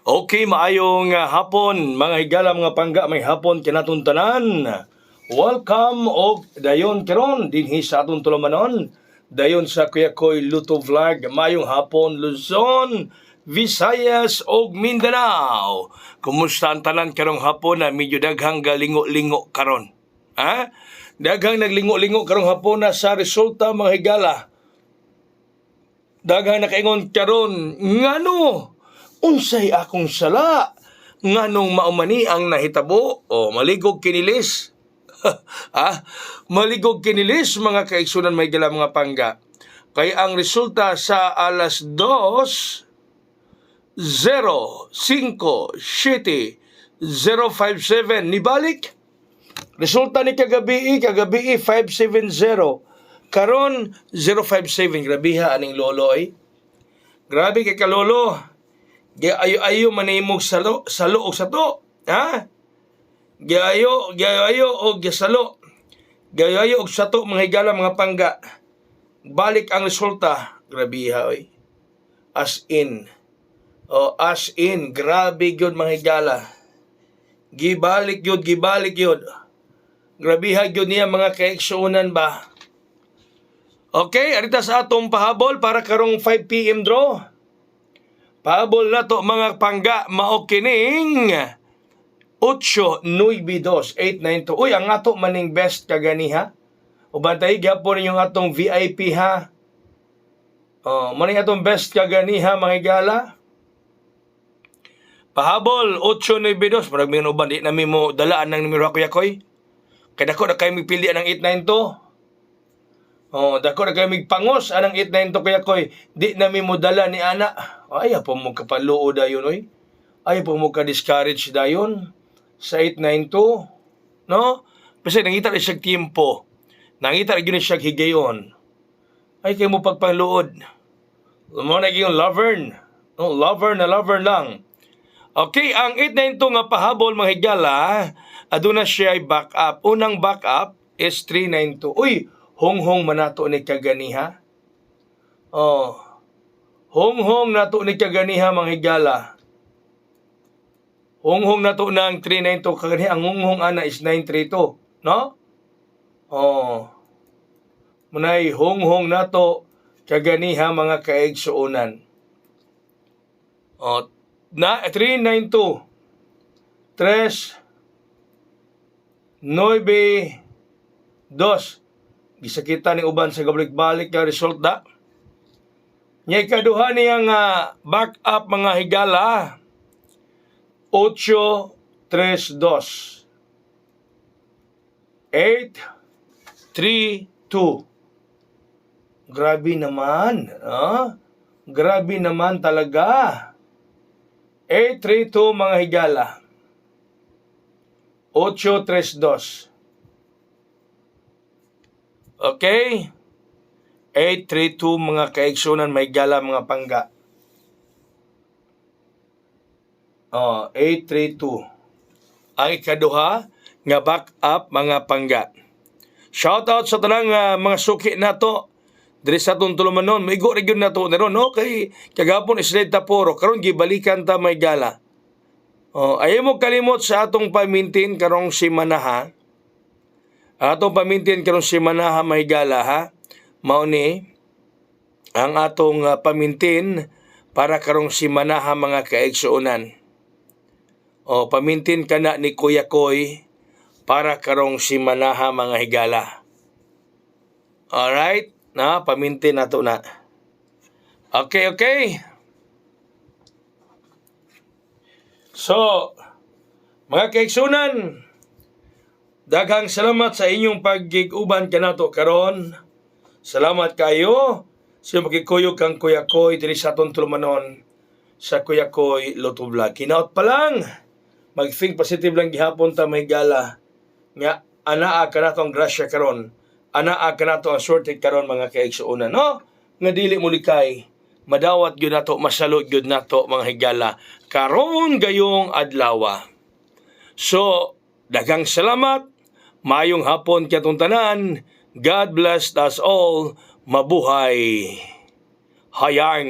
Okay, maayong hapon, mga higala, mga pangga, may hapon kinatuntanan. Welcome og dayon karon dinhi sa atong tulumanon. Dayon sa Kuya Koy Luto Vlog, maayong hapon Luzon, Visayas og Mindanao. Kumusta ang tanan karong hapon na medyo daghang galingo-lingo karon? Ha? Daghang naglingo-lingo karong hapon na sa resulta, mga higala. Daghang nakaingon karon ngano unsay akong sala nganong maumani ang nahitabo o maligog kinilis. Maligog kinilis, mga kaigsunan, may gala, mga pangga. Kay ang resulta sa alas 2:05:7 nibalik. Resulta ni kagabi 570. Karon 057. Grabe ha aning lolo ay. Grabe kay kalolo. Giayo manimog salo og sato. Ha? Giayo og gisalo. Giayo og sato, mga higala, mga pangga. Balik ang resulta. Grabe ha oy. As in. Grabe gyud, mga higala. Gibalik gyud. Grabe ha gyud niya, mga kaigsunan ba. Okay, arita sa atong pahabol para karong 5 PM draw. Pahabol na to, mga pangga, mao kining 892-892. Uy, ang ato maning best kaganiha. Ubantay gyapon yung atong VIP ha. Maning atong best kaganiha, mga higala. Pahabol 892. Marag mga uban, di namin mo dalaan ng numero ako yakoy. Kaya dako na kayo mipili ng 892. Dako na kayo migpangos anang 892 kaya koy, di na mi modala ni ana. Ay po mo kapaluo dayon oy. Ay po mo ka discourage dayon sa 892, no? Kasi nangita rin siya tiempo. Nangita rin siya higayon. Ay kayo mo pagpangluod. Mo na yung lover. No, lover lang. Okay, ang 892 nga pahabol, mga higala, aduna siya ay backup. Unang backup is 392. Uy, honghong manato ni kaganiha. Honghong nato ni kaganiha, mga higala. Honghong nato ng 392 kaganiha. Ang honghong ana is 932, no? Munay honghong nato kaganiha, mga kaigsuunan. Na 392 392 gisakita ni uban sa gabalik-balik nga resulta. Nya ikaduha niyang backup, mga higala, 832 832. Grabe naman, grabe naman talaga. 832, mga higala. 832. Okay? 832, mga kaigsunan, may gala, mga pangga. 832. Ang ikaduha nga backup, mga pangga. Shoutout sa tanang mga suki nato diri sa atong tulumanon. Maigo ra gyud nato naron, no? Kay kagapon isled taporo, karon gibalikan ta, may gala. Ayaw mo kalimot sa atong pamintin karong semana ha. Atong pamintin karong semana ha, may gala ha. Mao ni ang atong pamintin para karong semana ha, mga kaigsuonan. Pamintin kana ni Kuya Koy para karong semana ha, mga higala. Alright? Na, pamintin nato na. Okay. So, mga kaigsunan, daghang salamat sa inyong pagig-uban kanato karon. Salamat kayo sa makikuyog kang Kuya Koy diri sa atong tulumanon sa Kuya Koy Luto Vlog. Kinaot pa lang, mag-think positive lang gihapon ta, may gala. Nga anaa ka nato ang grasya karon. Anaa ka nato ang sorted karon, mga kaigsuonan, no? Nga dili mo likay, madawat gyud nato, masalod gyud nato, mga higala, karon gayong adlaw. So, daghang salamat. Mayong hapon katong tanan. God bless us all. Mabuhay. Hayang.